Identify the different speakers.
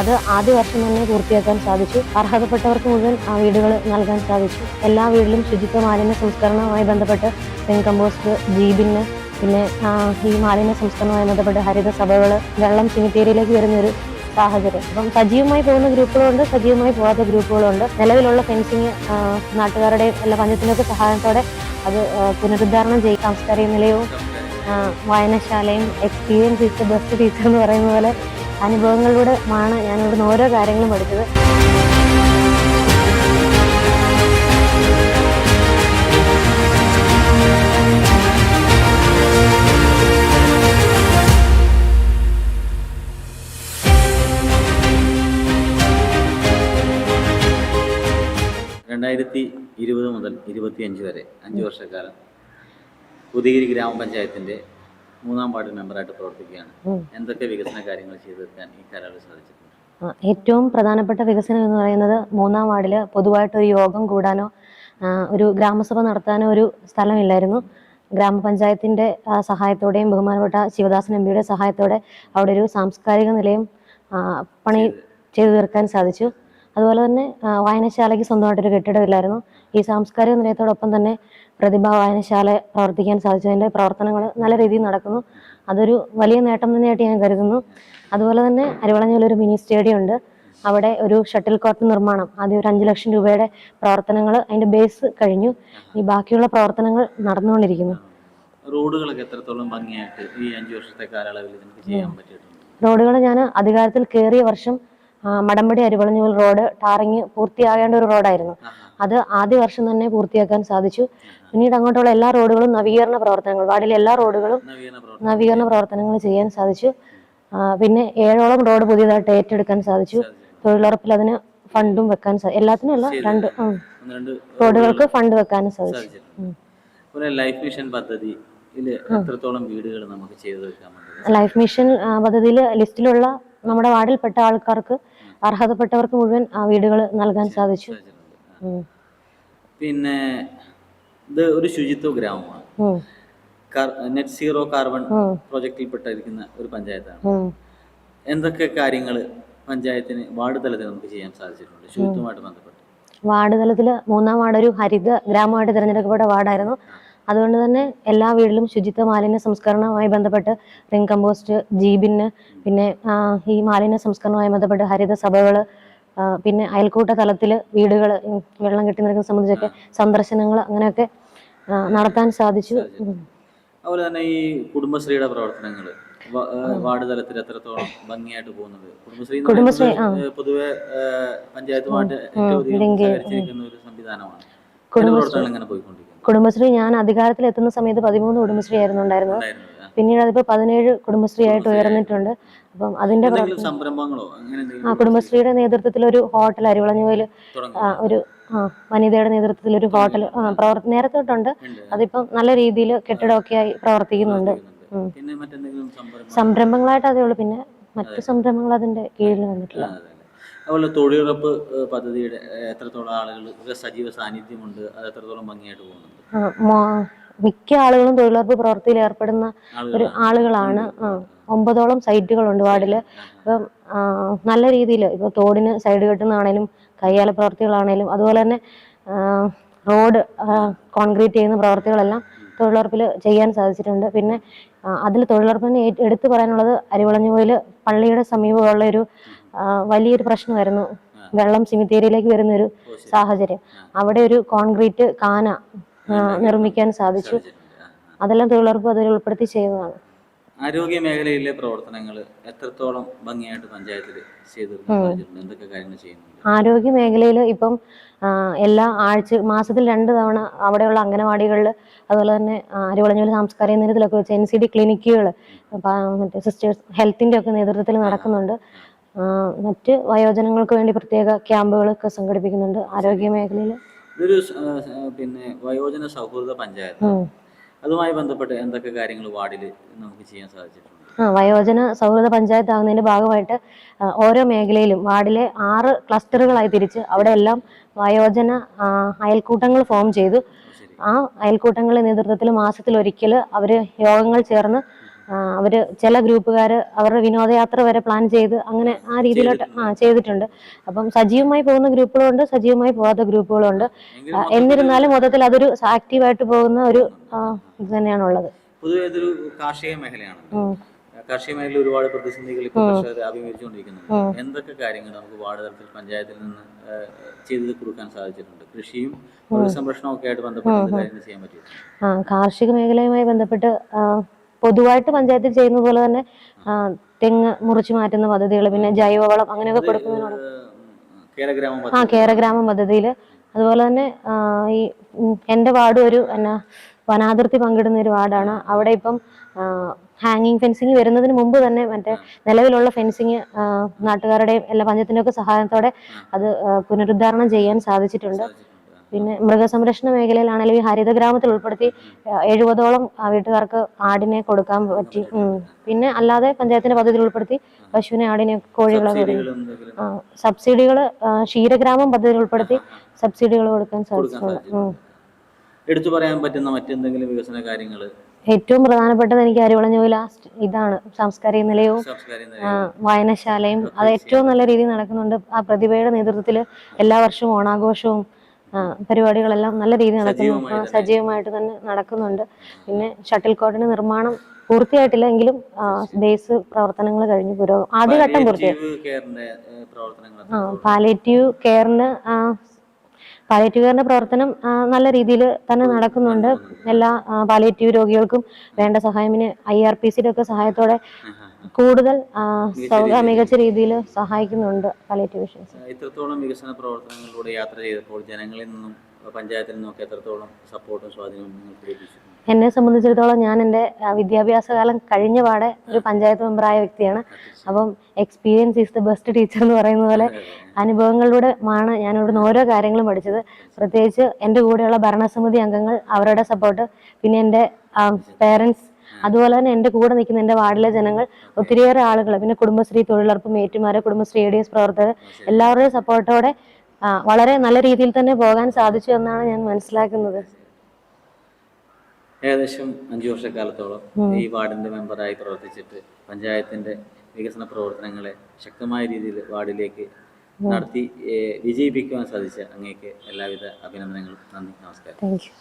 Speaker 1: അത് ആദ്യ വർഷം തന്നെ പൂർത്തിയാക്കാൻ സാധിച്ചു. അർഹതപ്പെട്ടവർക്ക് മുഴുവൻ വീടുകൾ നൽകാൻ സാധിച്ചു. എല്ലാ വീട്ടിലും ശുചിത്വ മാലിന്യ സംസ്കരണവുമായി ബന്ധപ്പെട്ട് കമ്പോസ്റ്റ്, ജീബിന്, പിന്നെ ഈ മാലിന്യ സംസ്കരണവുമായി ബന്ധപ്പെട്ട് ഹരിത സഭകൾ, വെള്ളം സെമിത്തേരിയിലേക്ക് വരുന്നൊരു സാഹചര്യം. അപ്പം സജീവമായി പോകുന്ന ഗ്രൂപ്പുകളുണ്ട്, സജീവമായി പോകാത്ത ഗ്രൂപ്പുകളുണ്ട്. നിലവിലുള്ള ഫെൻസിങ് നാട്ടുകാരുടെയും എല്ലാ പഞ്ചായത്തിൻ്റെയൊക്കെ സഹായത്തോടെ അത് പുനരുദ്ധാരണം ചെയ്യും. സാംസ്കാരിക നിലയവും വായനശാലയും experience is the best teacher എന്ന് പറയുന്ന പോലെ അനുഭവങ്ങളിലൂടെ ആണ് ഞാൻ ഇവിടുന്ന് ഓരോ കാര്യങ്ങളും പഠിച്ചത്.
Speaker 2: മുതൽ 25 വരെ 5 വർഷക്കാലം ഉദയഗിരി ഗ്രാമപഞ്ചായത്തിന്റെ 3-ാം വാർഡ് മെമ്പറായിട്ട് പ്രവർത്തിക്കുകയാണ്. എന്തൊക്കെ വികസന കാര്യങ്ങൾ ചെയ്തു തീർക്കാൻ ഈ കാലയളവിൽ സാധിച്ചിട്ടുണ്ട്?
Speaker 1: ഏറ്റവും പ്രധാനപ്പെട്ട വികസനം എന്ന് പറയുന്നത് 3-ാം വാർഡിൽ പൊതുവായിട്ടൊരു യോഗം കൂടാനോ ഒരു ഗ്രാമസഭ നടത്താനോ ഒരു സ്ഥലമില്ലായിരുന്നു. ഗ്രാമപഞ്ചായത്തിന്റെ സഹായത്തോടെയും ബഹുമാനപ്പെട്ട ശിവദാസൻ എംപിയുടെ സഹായത്തോടെ അവിടെ ഒരു സാംസ്കാരിക നിലയം പണി ചെയ്തു തീർക്കാൻ സാധിച്ചു. അതുപോലെ തന്നെ വായനശാലയ്ക്ക് സ്വന്തമായിട്ടൊരു കെട്ടിടമില്ലായിരുന്നു. ഈ സാംസ്കാരിക നിലയത്തോടൊപ്പം തന്നെ പ്രതിഭ വായനശാല പ്രവർത്തിക്കാൻ സാധിച്ചു. അതിൻ്റെ പ്രവർത്തനങ്ങൾ നല്ല രീതിയിൽ നടക്കുന്നു. അതൊരു വലിയ നേട്ടം തന്നെയായിട്ട് ഞാൻ കരുതുന്നു. അതുപോലെ തന്നെ അരിവളഞ്ഞിലൊരു മിനി സ്റ്റേഡിയം ഉണ്ട്. അവിടെ ഒരു ഷട്ടിൽ കോർട്ട് നിർമ്മാണം, ആദ്യം ഒരു 5 ലക്ഷം രൂപയുടെ പ്രവർത്തനങ്ങൾ, അതിൻ്റെ ബേസ് കഴിഞ്ഞു. ഈ ബാക്കിയുള്ള പ്രവർത്തനങ്ങൾ നടന്നുകൊണ്ടിരിക്കുന്നു.
Speaker 2: റോഡുകളൊക്കെ എത്രത്തോളം ഭംഗിയായിട്ട് ഈ 5 വർഷത്തെ കാലയളവിൽ ചെയ്യാൻ പറ്റിയിട്ടുണ്ട്?
Speaker 1: റോഡുകൾ ഞാൻ അധികാരത്തിൽ കയറിയ വർഷം മടമ്പടി അരിവളഞ്ഞൂൽ റോഡ് ടാറിങ് പൂർത്തിയാകേണ്ട ഒരു റോഡായിരുന്നു. അത് ആദ്യ വർഷം തന്നെ പൂർത്തിയാക്കാൻ സാധിച്ചു. പിന്നീട് അങ്ങോട്ടുള്ള എല്ലാ റോഡുകളും നവീകരണ പ്രവർത്തനങ്ങൾ, വാർഡിലെ എല്ലാ റോഡുകളും നവീകരണ പ്രവർത്തനങ്ങൾ ചെയ്യാൻ സാധിച്ചു. പിന്നെ 7ഓളം റോഡ് പുതിയതായിട്ട് ഏറ്റെടുക്കാൻ സാധിച്ചു. തൊഴിലുറപ്പിൽ അതിന് ഫണ്ടും വെക്കാൻ എല്ലാത്തിനും അല്ല, 2 റോഡുകൾക്ക് ഫണ്ട് വെക്കാനും സാധിച്ചു.
Speaker 2: ലൈഫ് മിഷൻ പദ്ധതി വീടുകൾ നമുക്ക് ചെയ്തു
Speaker 1: ലൈഫ് മിഷൻ പദ്ധതിയിൽ ലിസ്റ്റിലുള്ള നമ്മുടെ വാർഡിൽപ്പെട്ട ആൾക്കാർക്ക്, അർഹതപ്പെട്ടവർക്ക് മുഴുവൻ വീടുകൾ നൽകാൻ സാധിച്ചു.
Speaker 2: പിന്നെ ഇത് ഒരു ശുചിത്വ ഗ്രാമമാണ്. നെറ്റ് സീറോ കാർബൺ പ്രോജക്റ്റിൽ പെട്ടിരിക്കുന്ന ഒരു പഞ്ചായത്താണ്. എന്തൊക്കെ കാര്യങ്ങൾ പഞ്ചായത്തിന് വാർഡ് തലത്തിൽ നമുക്ക് ചെയ്യാൻ സാധിച്ചിട്ടുണ്ട് ശുചിത്വമായിട്ട് ബന്ധപ്പെട്ട്?
Speaker 1: വാർഡ് തലത്തിൽ 3-ാം വാർഡ് ഒരു ഹരിത ഗ്രാമമായിട്ട് തിരഞ്ഞെടുക്കപ്പെട്ട വാർഡായിരുന്നു. അതുകൊണ്ട് തന്നെ എല്ലാ വീട്ടിലും ശുചിത്വ മാലിന്യ സംസ്കരണവുമായി ബന്ധപ്പെട്ട് റിംഗ് കമ്പോസ്റ്റ്, ജീബിന്, പിന്നെ ഈ മാലിന്യ സംസ്കരണവുമായി ബന്ധപ്പെട്ട് ഹരിത സഭകൾ, പിന്നെ അയൽക്കൂട്ട തലത്തിൽ വീടുകൾ വെള്ളം കെട്ടി നിൽക്കുന്ന സംബന്ധിച്ചൊക്കെ സന്ദർശനങ്ങൾ അങ്ങനെയൊക്കെ നടത്താൻ സാധിച്ചു.
Speaker 2: അതുപോലെ തന്നെ ഈ കുടുംബശ്രീയുടെ പ്രവർത്തനങ്ങൾ വാർഡ് തലത്തിൽ എത്രത്തോളം ഭംഗിയായിട്ട് പോകുന്നത്? കുടുംബശ്രീ പൊതുവെ പഞ്ചായത്തുമായിട്ട് ഒരു സംവിധാനമാണ്.
Speaker 1: കുടുംബശ്രീ ഞാൻ അധികാരത്തിൽ എത്തുന്ന സമയത്ത് 13 കുടുംബശ്രീ ആയിരുന്നു ഉണ്ടായിരുന്നത്. പിന്നീട് അതിപ്പോ 17 കുടുംബശ്രീ ആയിട്ട് ഉയർന്നിട്ടുണ്ട്. അപ്പം അതിന്റെ കുടുംബശ്രീയുടെ നേതൃത്വത്തിൽ ഒരു ഹോട്ടൽ അരിവളഞ്ഞുവയിൽ, ഒരു വനിതയുടെ നേതൃത്വത്തിൽ ഒരു ഹോട്ടൽ നേരത്തെ തൊട്ടുണ്ട്. അതിപ്പം നല്ല രീതിയിൽ കെട്ടിടമൊക്കെ ആയി പ്രവർത്തിക്കുന്നുണ്ട്. സംരംഭങ്ങളായിട്ട് അതേ ഉള്ളൂ. പിന്നെ മറ്റു സംരംഭങ്ങൾ അതിന്റെ കീഴിൽ വന്നിട്ടില്ല.
Speaker 2: അതുപോലെ തൊഴിലുറപ്പ് പദ്ധതിയുടെ എത്രത്തോളം ആളുകൾ സജീവ സാന്നിധ്യമുണ്ട്, അത് എത്രത്തോളം ഭംഗിയായിട്ട് പോകുന്നുണ്ട്?
Speaker 1: മിക്ക ആളുകളും തൊഴിലുറപ്പ് പ്രവൃത്തിയിൽ ഏർപ്പെടുന്ന ഒരു ആളുകളാണ്. 9ഓളം സൈറ്റുകളുണ്ട് വാർഡില്. അപ്പം നല്ല രീതിയിൽ ഇപ്പൊ തോടിന് സൈഡ് കെട്ടുന്നതാണേലും കയ്യാല പ്രവൃത്തികളാണേലും അതുപോലെ തന്നെ റോഡ് കോൺക്രീറ്റ് ചെയ്യുന്ന പ്രവൃത്തികളെല്ലാം തൊഴിലുറപ്പിൽ ചെയ്യാൻ സാധിച്ചിട്ടുണ്ട്. പിന്നെ അതിൽ തൊഴിലുറപ്പിന് എടുത്തു പറയാനുള്ളത് അരിവളഞ്ഞുപോയിൽ പള്ളിയുടെ സമീപമുള്ള ഒരു വലിയൊരു പ്രശ്നമായിരുന്നു വെള്ളം സെമിത്തേരിയിലേക്ക് വരുന്നൊരു സാഹചര്യം. അവിടെ ഒരു കോൺക്രീറ്റ് കാന നിർമ്മിക്കാൻ സാധിച്ചു. അതെല്ലാം തൊഴിലുറപ്പ് അതിൽ ഉൾപ്പെടുത്തി ചെയ്യുന്നതാണ്.
Speaker 2: ആരോഗ്യ മേഖലയിലെ പ്രവർത്തനങ്ങൾ എത്രത്തോളം ഭംഗിയായിട്ട് പഞ്ചായത്തിൽ എന്തൊക്കെ കാര്യങ്ങൾ ചെയ്യുന്നുണ്ട്?
Speaker 1: ആരോഗ്യ മേഖലയിൽ ഇപ്പം എല്ലാ മാസത്തിൽ 2 തവണ അവിടെയുള്ള അംഗനവാടികളിൽ, അതുപോലെ തന്നെ അരിവളഞ്ഞൂൽ സാംസ്കാരിക നിലയത്തിലൊക്കെ വെച്ച് NCD ക്ലിനിക്കുകൾ മറ്റേ സിസ്റ്റേഴ്സ് ഹെൽത്തിന്റെ ഒക്കെ നേതൃത്വത്തിൽ നടക്കുന്നുണ്ട്. മറ്റ് വയോജനങ്ങൾക്ക് വേണ്ടി പ്രത്യേക ക്യാമ്പുകളൊക്കെ സംഘടിപ്പിക്കുന്നുണ്ട് ആരോഗ്യ മേഖലയിൽ.
Speaker 2: ഇതൊരു പിന്നെ വയോജന സൗഹൃദ പഞ്ചായത്ത്. അതുമായി ബന്ധപ്പെട്ട് എന്തൊക്കെ കാര്യങ്ങൾ വാർഡിൽ നമുക്ക് ചെയ്യാൻ സാധിച്ചിട്ടുണ്ട്?
Speaker 1: വയോജന സൗഹൃദ പഞ്ചായത്ത് ആകുന്നതിന്റെ ഭാഗമായിട്ട് ഓരോ മേഖലയിലും വാർഡിലെ 6 ക്ലസ്റ്ററുകളായി തിരിച്ച് അവിടെ എല്ലാം വയോജന അയൽക്കൂട്ടങ്ങൾ ഫോം ചെയ്തു. ആ അയൽക്കൂട്ടങ്ങളുടെ നേതൃത്വത്തിൽ മാസത്തിലൊരിക്കൽ അവർ യോഗങ്ങൾ ചേർന്ന് അവർ ചില ഗ്രൂപ്പുകാർ അവരുടെ വിനോദയാത്ര വരെ പ്ലാൻ ചെയ്ത് അങ്ങനെ ആ രീതിയിലോട്ട് ചെയ്തിട്ടുണ്ട്. അപ്പം സജീവമായി പോകുന്ന ഗ്രൂപ്പുകളുണ്ട്, സജീവമായി പോകാത്ത ഗ്രൂപ്പുകളുണ്ട്. എന്നിരുന്നാലും മൊത്തത്തിൽ അതൊരു ആക്റ്റീവായിട്ട് പോകുന്ന ഒരു ഇത് തന്നെയാണുള്ളത്.
Speaker 2: പൊതുവെ ഇതൊരു കാർഷിക മേഖലയാണ്. കാർഷിക മേഖലയിൽ ഒരുപാട് പ്രതിസന്ധികൾ ഇപ്പോൾ കർഷകർ അഭിമുഖീകരിച്ചുകൊണ്ടിരിക്കുന്നുണ്ട്. എന്തൊക്കെ കാര്യങ്ങൾ നമുക്ക് വാർഡ് തലത്തിൽ പഞ്ചായത്തിൽ നിന്ന് ചെയ്തു കൊടുക്കാൻ സാധിച്ചിട്ടുണ്ട്? കൃഷിയും മൃഗസംരക്ഷണവും ഒക്കെ ആയിട്ട് ബന്ധപ്പെട്ട കാര്യങ്ങൾ ചെയ്യാൻ പറ്റും.
Speaker 1: കാർഷിക മേഖലയുമായി ബന്ധപ്പെട്ട് പൊതുവായിട്ട് പഞ്ചായത്തിൽ ചെയ്യുന്ന പോലെ തന്നെ തെങ്ങ് മുറിച്ചു മാറ്റുന്ന പദ്ധതികൾ, പിന്നെ ജൈവവളം അങ്ങനെയൊക്കെ കൊടുക്കുന്നതിനോട് കേരഗ്രാമം പദ്ധതിയിൽ, അതുപോലെ തന്നെ ഈ എൻ്റെ വാർഡ് ഒരു വനാതിർത്തി പങ്കിടുന്ന ഒരു വാർഡാണ്. അവിടെ ഇപ്പം ഹാങ്ങിങ് ഫെൻസിങ് വരുന്നതിന് മുമ്പ് തന്നെ മറ്റേ നിലവിലുള്ള ഫെൻസിങ് നാട്ടുകാരുടെയും എല്ലാ പഞ്ചായത്തിൻ്റെ ഒക്കെ സഹായത്തോടെ അത് പുനരുദ്ധാരണം ചെയ്യാൻ സാധിച്ചിട്ടുണ്ട്. പിന്നെ മൃഗസംരക്ഷണ മേഖലയിലാണെങ്കിലും ഈ ഹരിതഗ്രാമത്തിൽ ഉൾപ്പെടുത്തി 70ഓളം വീട്ടുകാർക്ക് ആടിനെ കൊടുക്കാൻ പറ്റി. പിന്നെ അല്ലാതെ പഞ്ചായത്തിന്റെ പദ്ധതിയിൽ ഉൾപ്പെടുത്തി പശുവിനെ, ആടിനെ, കോഴികളെ സബ്സിഡികൾ ക്ഷീരഗ്രാമം പദ്ധതിയിൽ ഉൾപ്പെടുത്തി സബ്സിഡികൾ കൊടുക്കാൻ സാധിച്ചിട്ടുണ്ട്.
Speaker 2: എടുത്തു പറയാൻ പറ്റുന്ന മറ്റെന്തെങ്കിലും വികസന കാര്യങ്ങൾ?
Speaker 1: ഏറ്റവും പ്രധാനപ്പെട്ടത് എനിക്ക് അരിവളഞ്ഞോല ഇതാണ്. സാംസ്കാരിക നിലയവും വായനശാലയും അത് ഏറ്റവും നല്ല രീതിയിൽ നടക്കുന്നുണ്ട്. ആ പ്രതിഭയുടെ നേതൃത്വത്തിൽ എല്ലാ വർഷവും ഓണാഘോഷവും പരിപാടികളെല്ലാം നല്ല രീതിയിൽ നടക്കുന്നു, സജീവമായിട്ട് തന്നെ നടക്കുന്നുണ്ട്. പിന്നെ ഷട്ടിൽ കോർട്ടിന്റെ നിർമ്മാണം പൂർത്തിയായിട്ടില്ല എങ്കിലും ബേസ് പ്രവർത്തനങ്ങൾ കഴിഞ്ഞു, ആദ്യഘട്ടം പൂർത്തിയായി. പാലിയേറ്റീവ് കെയറിന്റെ പ്രവർത്തനം നല്ല രീതിയിൽ തന്നെ നടക്കുന്നുണ്ട്. എല്ലാ പാലിയേറ്റീവ് രോഗികൾക്കും വേണ്ട സഹായം, പിന്നെ IRPCയുടെ ഒക്കെ സഹായത്തോടെ കൂടുതൽ മികച്ച രീതിയിൽ സഹായിക്കുന്നുണ്ട് പാലിയേറ്റീവ് വിഷൻസ്.
Speaker 2: ഇത്രത്തോളം വികസന പ്രവർത്തനങ്ങളിലൂടെ യാത്ര ചെയ്തപ്പോൾ ജനങ്ങളിൽ നിന്നും പഞ്ചായത്തിൽ നിന്നും എത്രത്തോളം സപ്പോർട്ടും സ്വാധീനവും നിങ്ങൾക്ക് ലഭിച്ചു?
Speaker 1: എന്നെ സംബന്ധിച്ചിടത്തോളം ഞാൻ എൻ്റെ വിദ്യാഭ്യാസ കാലം കഴിഞ്ഞ പാടെ ഒരു പഞ്ചായത്ത് മെമ്പറായ വ്യക്തിയാണ്. അപ്പം experience is the best teacher എന്ന് പറയുന്ന പോലെ അനുഭവങ്ങളിലൂടെ ആണ് ഞാൻ ഇവിടുന്ന് ഓരോ കാര്യങ്ങളും പഠിച്ചത്. പ്രത്യേകിച്ച് എൻ്റെ കൂടെയുള്ള ഭരണസമിതി അംഗങ്ങൾ, അവരുടെ സപ്പോർട്ട്, പിന്നെ എൻ്റെ പേരൻസ്, അതുപോലെ തന്നെ എൻ്റെ കൂടെ നിൽക്കുന്ന എൻ്റെ വാർഡിലെ ജനങ്ങൾ, ഒത്തിരിയേറെ ആളുകൾ, പിന്നെ കുടുംബശ്രീ തൊഴിലുറപ്പ് മേറ്റുമാരെ, കുടുംബശ്രീ ADS പ്രവർത്തകർ, എല്ലാവരുടെയും സപ്പോർട്ടോടെ വളരെ നല്ല രീതിയിൽ തന്നെ പോകാൻ സാധിച്ചു എന്നാണ് ഞാൻ മനസ്സിലാക്കുന്നത്.
Speaker 2: ഏകദേശം 5 വർഷക്കാലത്തോളം ഈ വാർഡിന്റെ മെമ്പറായി പ്രവർത്തിച്ചിട്ട് പഞ്ചായത്തിന്റെ വികസന പ്രവർത്തനങ്ങളെ ശക്തമായ രീതിയിൽ വാർഡിലേക്ക് നടത്തി വിജയിപ്പിക്കുവാൻ സാധിച്ച അങ്ങേക്ക് എല്ലാവിധ അഭിനന്ദനങ്ങളും. നന്ദി, നമസ്കാരം.
Speaker 1: Thank you.